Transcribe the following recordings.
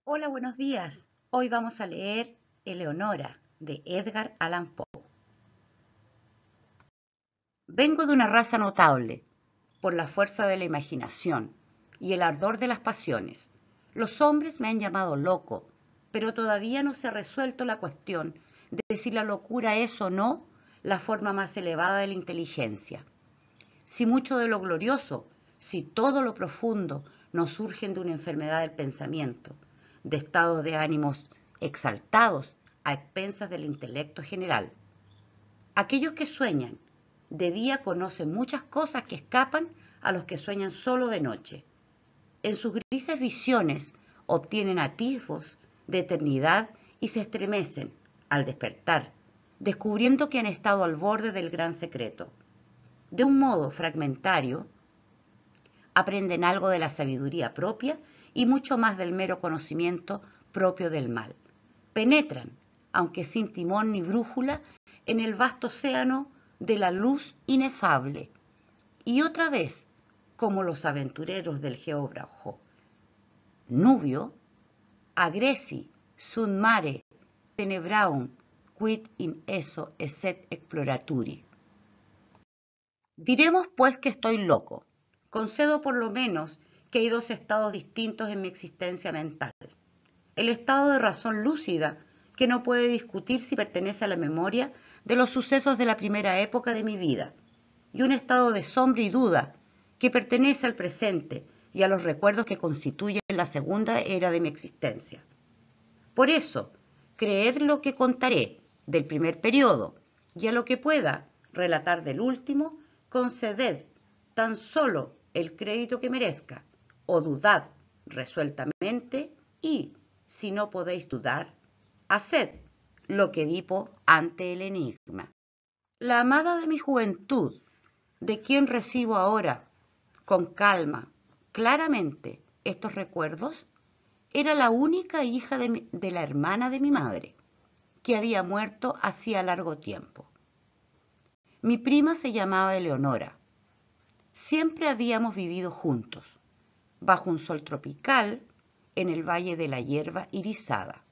Hola, buenos días. Hoy vamos a leer Eleonora de Edgar Allan Poe. Vengo de una raza notable por la fuerza de la imaginación y el ardor de las pasiones. Los hombres me han llamado loco, pero todavía no se ha resuelto la cuestión de si la locura es o no la forma más elevada de la inteligencia. Si mucho de lo glorioso, si todo lo profundo nos surgen de una enfermedad del pensamiento, de estados de ánimos exaltados a expensas del intelecto general. Aquellos que sueñan de día conocen muchas cosas que escapan a los que sueñan solo de noche. En sus grises visiones obtienen atisbos de eternidad y se estremecen al despertar, descubriendo que han estado al borde del gran secreto. De un modo fragmentario, aprenden algo de la sabiduría propia y mucho más del mero conocimiento propio del mal. Penetran, aunque sin timón ni brújula, en el vasto océano de la luz inefable. Y otra vez, como los aventureros del geógrafo Nubio, agresi sunt mare tenebrarum quid in esso esset exploraturi. Diremos pues que estoy loco. Concedo por lo menos que hay dos estados distintos en mi existencia mental. El estado de razón lúcida, que no puede discutir si pertenece a la memoria de los sucesos de la primera época de mi vida, y un estado de sombra y duda, que pertenece al presente y a los recuerdos que constituyen la segunda era de mi existencia. Por eso, creed lo que contaré del primer periodo, y a lo que pueda relatar del último, conceded tan solo el crédito que merezca, o dudad resueltamente, y, si no podéis dudar, haced lo que dipo ante el enigma. La amada de mi juventud, de quien recibo ahora, con calma, claramente, estos recuerdos, era la única hija de la hermana de mi madre, que había muerto hacía largo tiempo. Mi prima se llamaba Eleonora. Siempre habíamos vivido juntos, bajo un sol tropical, en el valle de la hierba irisada.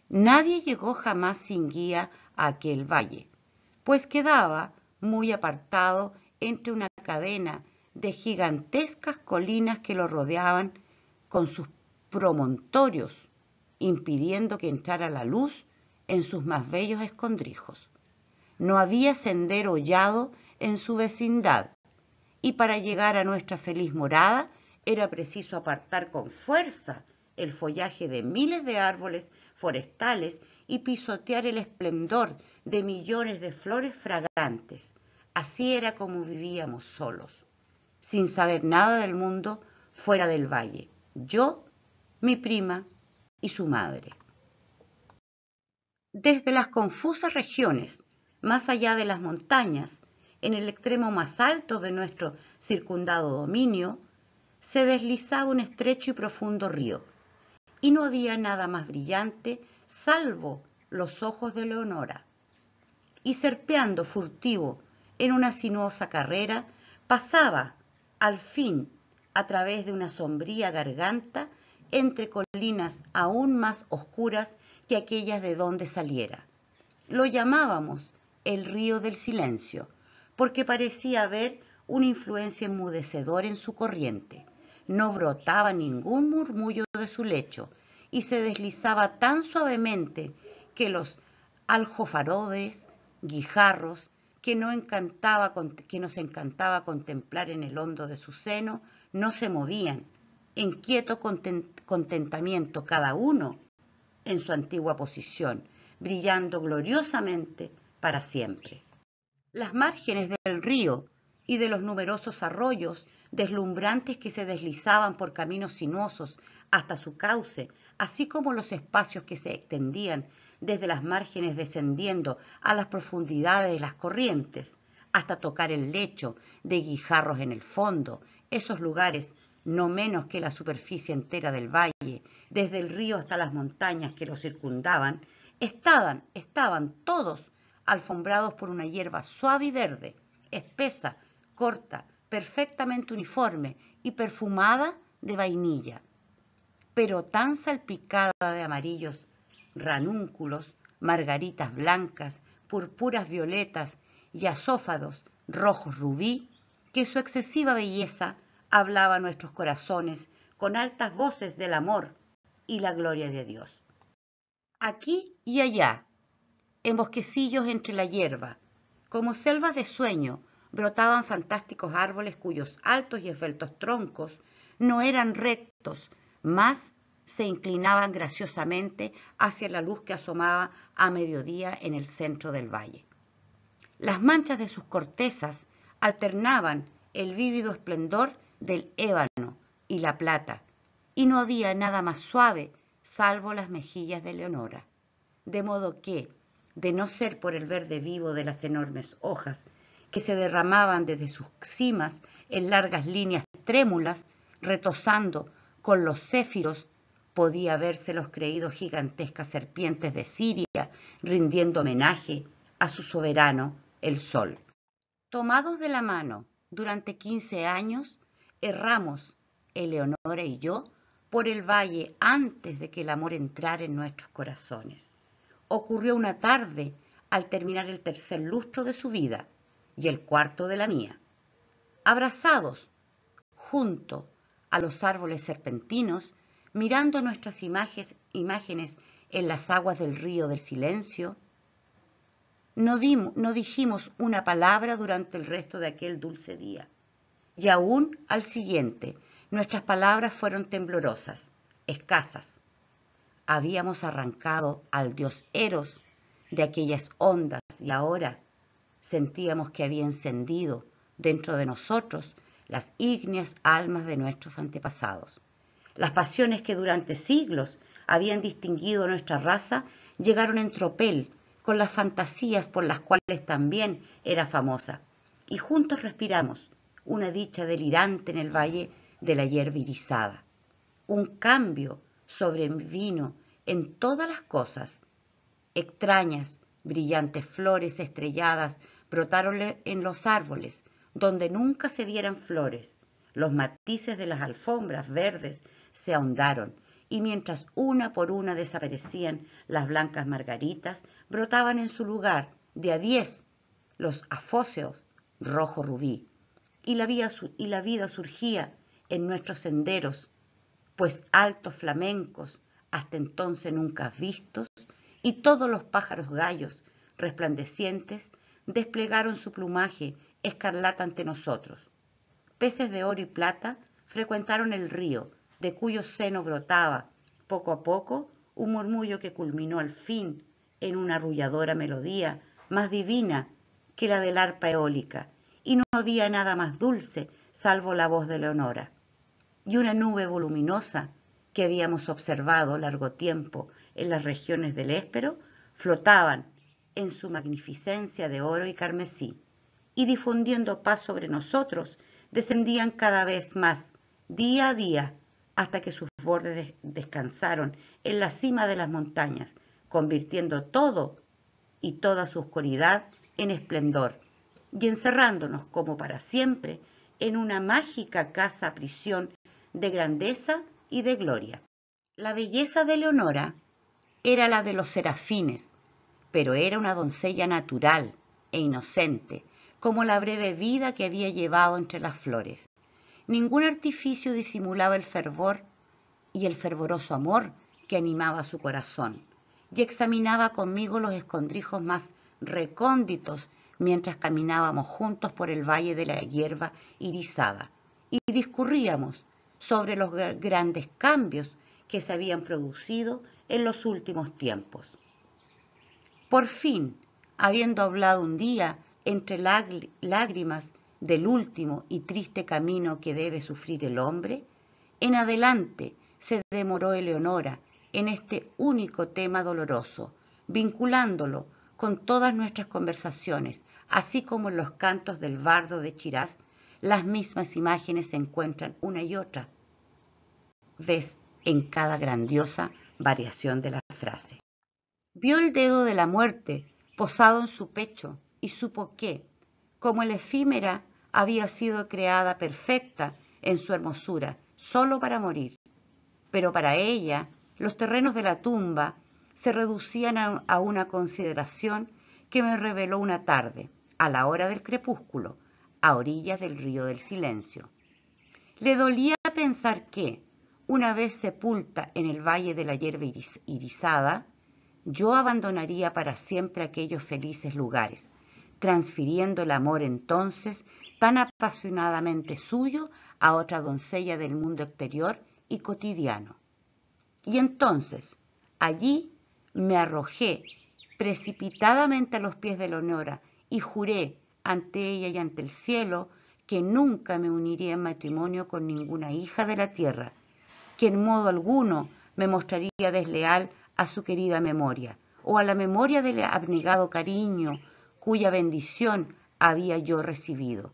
Nadie llegó jamás sin guía a aquel valle, pues quedaba muy apartado entre una cadena de gigantescas colinas que lo rodeaban con sus promontorios, impidiendo que entrara la luz en sus más bellos escondrijos. No había sendero hollado en su vecindad, y para llegar a nuestra feliz morada era preciso apartar con fuerza el follaje de miles de árboles forestales y pisotear el esplendor de millones de flores fragantes. Así era como vivíamos solos, sin saber nada del mundo fuera del valle, yo, mi prima y su madre. Desde las confusas regiones, más allá de las montañas, en el extremo más alto de nuestro circundado dominio, se deslizaba un estrecho y profundo río, y no había nada más brillante salvo los ojos de Leonora. Y serpeando furtivo en una sinuosa carrera, pasaba, al fin, a través de una sombría garganta, entre colinas aún más oscuras que aquellas de donde saliera. Lo llamábamos el río del silencio, porque parecía haber una influencia enmudecedora en su corriente. No brotaba ningún murmullo de su lecho y se deslizaba tan suavemente que los aljofarodes, guijarros, que nos encantaba contemplar en el hondo de su seno, no se movían, en quieto contentamiento cada uno en su antigua posición, brillando gloriosamente para siempre. Las márgenes del río y de los numerosos arroyos deslumbrantes que se deslizaban por caminos sinuosos hasta su cauce, así como los espacios que se extendían desde las márgenes descendiendo a las profundidades de las corrientes, hasta tocar el lecho de guijarros en el fondo, esos lugares no menos que la superficie entera del valle, desde el río hasta las montañas que lo circundaban, estaban todos alfombrados por una hierba suave y verde, espesa, corta, perfectamente uniforme y perfumada de vainilla. pero tan salpicada de amarillos ranúnculos, margaritas blancas, purpuras violetas y azófados rojos rubí, que su excesiva belleza hablaba a nuestros corazones con altas voces del amor y la gloria de Dios. Aquí y allá, en bosquecillos entre la hierba, como selvas de sueño, brotaban fantásticos árboles cuyos altos y esbeltos troncos no eran rectos, mas se inclinaban graciosamente hacia la luz que asomaba a mediodía en el centro del valle. Las manchas de sus cortezas alternaban el vívido esplendor del ébano y la plata, y no había nada más suave salvo las mejillas de Leonora, de modo que, de no ser por el verde vivo de las enormes hojas que se derramaban desde sus cimas en largas líneas trémulas, retozando con los céfiros, podía verse los creídos gigantescas serpientes de Siria rindiendo homenaje a su soberano, el sol. Tomados de la mano durante 15 años, erramos, Eleonora y yo, por el valle antes de que el amor entrara en nuestros corazones. Ocurrió una tarde al terminar el tercer lustro de su vida y el cuarto de la mía. Abrazados junto a los árboles serpentinos, mirando nuestras imágenes en las aguas del río del silencio, no dijimos una palabra durante el resto de aquel dulce día. Y aún al siguiente, nuestras palabras fueron temblorosas, escasas. Habíamos arrancado al dios Eros de aquellas ondas y ahora sentíamos que había encendido dentro de nosotros las ígneas almas de nuestros antepasados. Las pasiones que durante siglos habían distinguido nuestra raza llegaron en tropel con las fantasías por las cuales también era famosa, y juntos respiramos una dicha delirante en el valle de la hierba irisada. Un cambio sobrevino en todas las cosas. Extrañas, brillantes flores estrelladas brotaron en los árboles, donde nunca se vieran flores. Los matices de las alfombras verdes se ahondaron, y mientras una por una desaparecían las blancas margaritas, brotaban en su lugar, de a 10, los afóseos rojo rubí, y la vida surgía en nuestros senderos, pues altos flamencos, hasta entonces nunca vistos, y todos los pájaros gallos resplandecientes desplegaron su plumaje escarlata ante nosotros. Peces de oro y plata frecuentaron el río, de cuyo seno brotaba, poco a poco, un murmullo que culminó al fin en una arrulladora melodía más divina que la del arpa eólica, y no había nada más dulce salvo la voz de Leonora. Y una nube voluminosa que habíamos observado largo tiempo en las regiones del Éspero flotaban en su magnificencia de oro y carmesí, y difundiendo paz sobre nosotros, descendían cada vez más, día a día, hasta que sus bordes descansaron en la cima de las montañas, convirtiendo todo y toda su oscuridad en esplendor, y encerrándonos como para siempre en una mágica casa-prisión de grandeza y de gloria. La belleza de Leonora era la de los serafines, pero era una doncella natural e inocente, como la breve vida que había llevado entre las flores. Ningún artificio disimulaba el fervor y el fervoroso amor que animaba su corazón, y examinaba conmigo los escondrijos más recónditos mientras caminábamos juntos por el valle de la hierba irisada, y discurríamos sobre los grandes cambios que se habían producido en los últimos tiempos. Por fin, habiendo hablado un día entre lágrimas del último y triste camino que debe sufrir el hombre, en adelante se demoró Eleonora en este único tema doloroso, vinculándolo con todas nuestras conversaciones, así como en los cantos del bardo de Chiraz. Las mismas imágenes se encuentran una y otra vez en cada grandiosa variación de la frase. Vio el dedo de la muerte posado en su pecho y supo que, como el efímera había sido creada perfecta en su hermosura, solo para morir. pero para ella los terrenos de la tumba se reducían a una consideración que me reveló una tarde, a la hora del crepúsculo, a orillas del río del silencio. Le dolía pensar que, una vez sepulta en el valle de la hierba irisada, yo abandonaría para siempre aquellos felices lugares, transfiriendo el amor entonces tan apasionadamente suyo a otra doncella del mundo exterior y cotidiano. Y entonces, allí me arrojé precipitadamente a los pies de Leonora y juré ante ella y ante el cielo que nunca me uniría en matrimonio con ninguna hija de la tierra, que en modo alguno me mostraría desleal a su querida memoria, o a la memoria del abnegado cariño cuya bendición había yo recibido.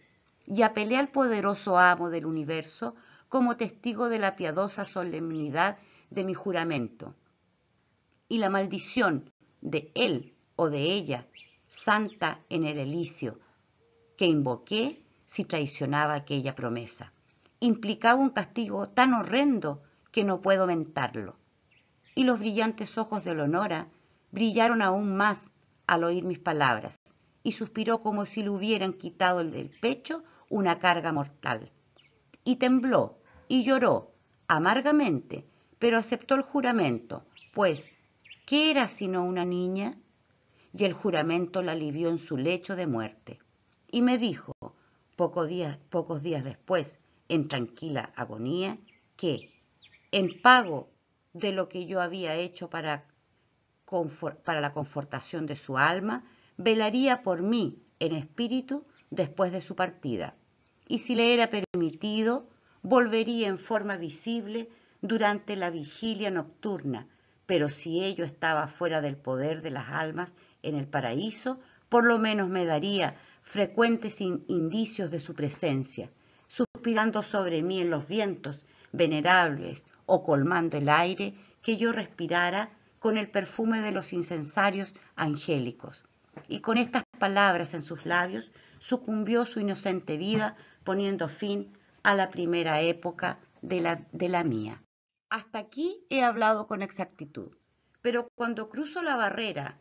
Y apelé al poderoso amo del universo como testigo de la piadosa solemnidad de mi juramento. Y la maldición de él o de ella, santa en el elicio, que invoqué si traicionaba aquella promesa, implicaba un castigo tan horrendo que no puedo mentarlo. Y los brillantes ojos de Leonora brillaron aún más al oír mis palabras, y suspiró como si le hubieran quitado del pecho una carga mortal. Y tembló y lloró amargamente, pero aceptó el juramento, pues, ¿qué era sino una niña? Y el juramento la alivió en su lecho de muerte. Y me dijo, pocos días después, en tranquila agonía, que, en pago de lo que yo había hecho para la confortación de su alma, velaría por mí en espíritu después de su partida. Y si le era permitido, volvería en forma visible durante la vigilia nocturna, pero si ello estaba fuera del poder de las almas en el paraíso, por lo menos me daría frecuentes indicios de su presencia, suspirando sobre mí en los vientos venerables o colmando el aire que yo respirara con el perfume de los incensarios angélicos. Y con estas palabras en sus labios sucumbió su inocente vida, poniendo fin a la primera época de la mía. Hasta aquí he hablado con exactitud, pero cuando cruzo la barrera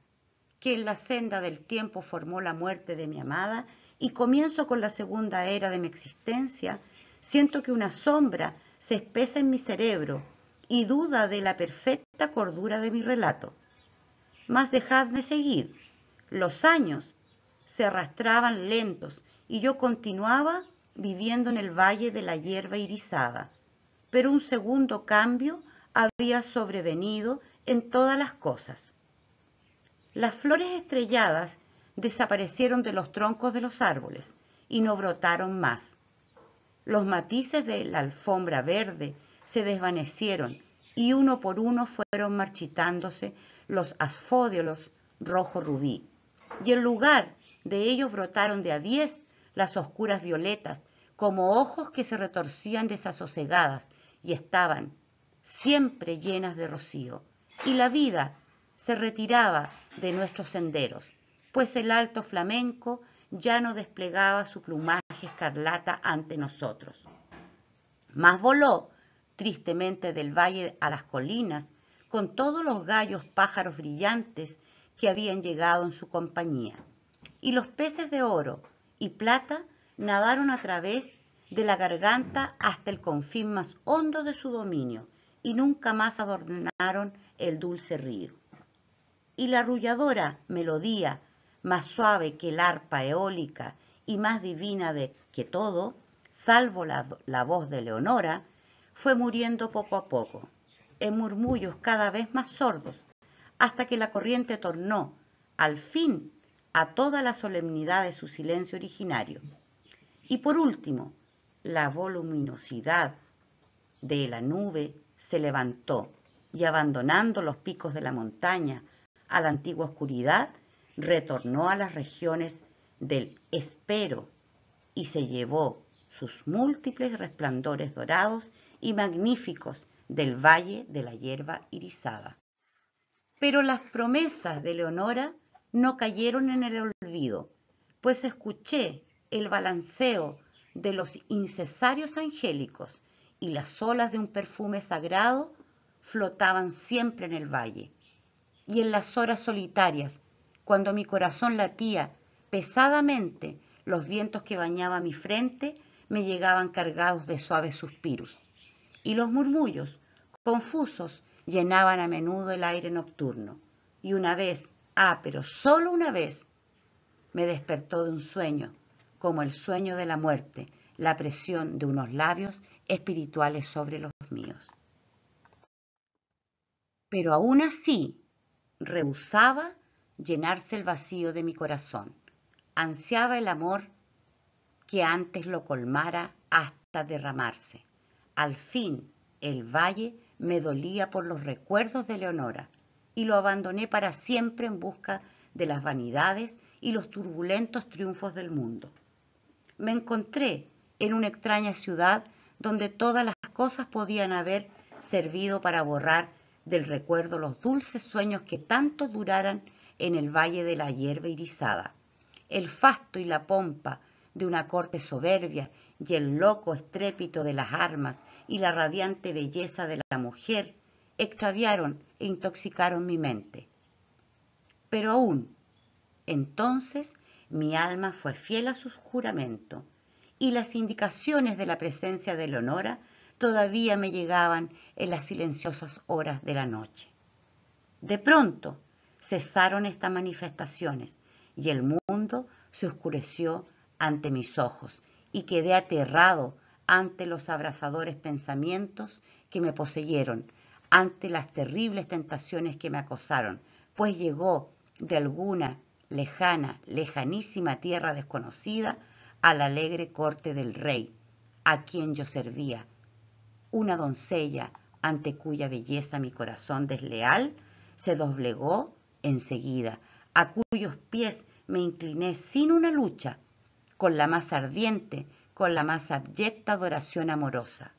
que en la senda del tiempo formó la muerte de mi amada y comienzo con la segunda era de mi existencia, siento que una sombra se espesa en mi cerebro y duda de la perfecta cordura de mi relato. Mas dejadme seguir. Los años se arrastraban lentos y yo continuaba viviendo en el valle de la hierba irisada. Pero un segundo cambio había sobrevenido en todas las cosas. Las flores estrelladas desaparecieron de los troncos de los árboles y no brotaron más. Los matices de la alfombra verde se desvanecieron y uno por uno fueron marchitándose los asfódiolos rojo rubí. Y en lugar de ellos brotaron de a 10 las oscuras violetas, como ojos que se retorcían desasosegadas y estaban siempre llenas de rocío. Y la vida se retiraba de nuestros senderos, pues el alto flamenco ya no desplegaba su plumaje escarlata ante nosotros. Mas voló tristemente del valle a las colinas con todos los gallos pájaros brillantes que habían llegado en su compañía. Y los peces de oro y plata nadaron a través de la garganta hasta el confín más hondo de su dominio y nunca más adornaron el dulce río. Y la arrulladora melodía, más suave que el arpa eólica y más divina que todo, salvo la voz de Leonora, fue muriendo poco a poco, en murmullos cada vez más sordos, hasta que la corriente tornó, al fin, a toda la solemnidad de su silencio originario. Y por último, la voluminosidad de la nube se levantó y abandonando los picos de la montaña a la antigua oscuridad, retornó a las regiones del espero y se llevó sus múltiples resplandores dorados y magníficos del valle de la hierba irisada. Pero las promesas de Leonora no cayeron en el olvido, pues escuché el balanceo de los incesarios angélicos y las olas de un perfume sagrado flotaban siempre en el valle. Y en las horas solitarias, cuando mi corazón latía pesadamente, los vientos que bañaban mi frente me llegaban cargados de suaves suspiros. Y los murmullos, confusos, llenaban a menudo el aire nocturno. Y una vez, pero solo una vez, me despertó de un sueño, como el sueño de la muerte, la presión de unos labios espirituales sobre los míos. Pero aún así, rehusaba llenarse el vacío de mi corazón. Ansiaba el amor que antes lo colmara hasta derramarse. Al fin, el valle me dolía por los recuerdos de Leonora y lo abandoné para siempre en busca de las vanidades y los turbulentos triunfos del mundo. Me encontré en una extraña ciudad donde todas las cosas podían haber servido para borrar del recuerdo los dulces sueños que tanto duraran en el valle de la hierba irisada. El fasto y la pompa de una corte soberbia y el loco estrépito de las armas y la radiante belleza de la mujer extraviaron e intoxicaron mi mente. Pero aún entonces mi alma fue fiel a su juramento y las indicaciones de la presencia de Leonora todavía me llegaban en las silenciosas horas de la noche. De pronto cesaron estas manifestaciones y el mundo se oscureció ante mis ojos y quedé aterrado ante los abrasadores pensamientos que me poseyeron, ante las terribles tentaciones que me acosaron, pues llegó de alguna lejanísima tierra desconocida a la alegre corte del rey, a quien yo servía, una doncella ante cuya belleza mi corazón desleal se doblegó enseguida, a cuyos pies me incliné sin una lucha, con la más ardiente, con la más abyecta adoración amorosa.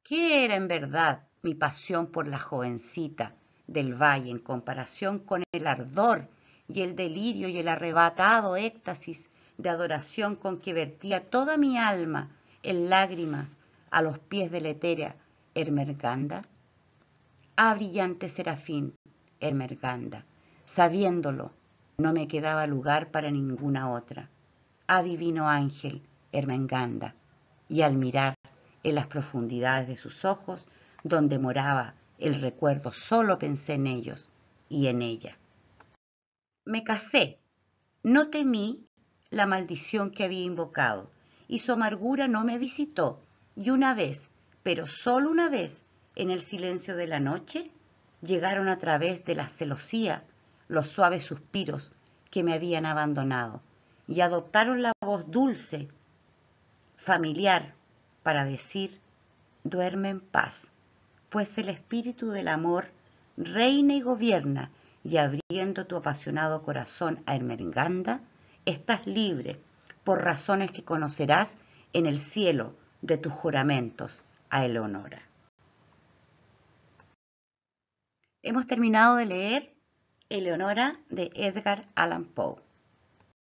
¿Qué era en verdad mi pasión por la jovencita del valle en comparación con el ardor y el delirio y el arrebatado éxtasis de adoración con que vertía toda mi alma en lágrimas a los pies de la etérea Ermengarda? Brillante serafín, Ermengarda, sabiéndolo, no me quedaba lugar para ninguna otra. Divino ángel, Ermengarda, y al mirar en las profundidades de sus ojos, donde moraba el recuerdo, solo pensé en ellos y en ella. Me casé, no temí la maldición que había invocado, y su amargura no me visitó, y una vez, pero solo una vez, en el silencio de la noche, llegaron a través de la celosía los suaves suspiros que me habían abandonado, y adoptaron la voz dulce, familiar, para decir: duerme en paz, pues el espíritu del amor reina y gobierna, y abriendo tu apasionado corazón a Ermengarda, estás libre, por razones que conocerás en el cielo de tus juramentos a Eleonora. Hemos terminado de leer Eleonora de Edgar Allan Poe.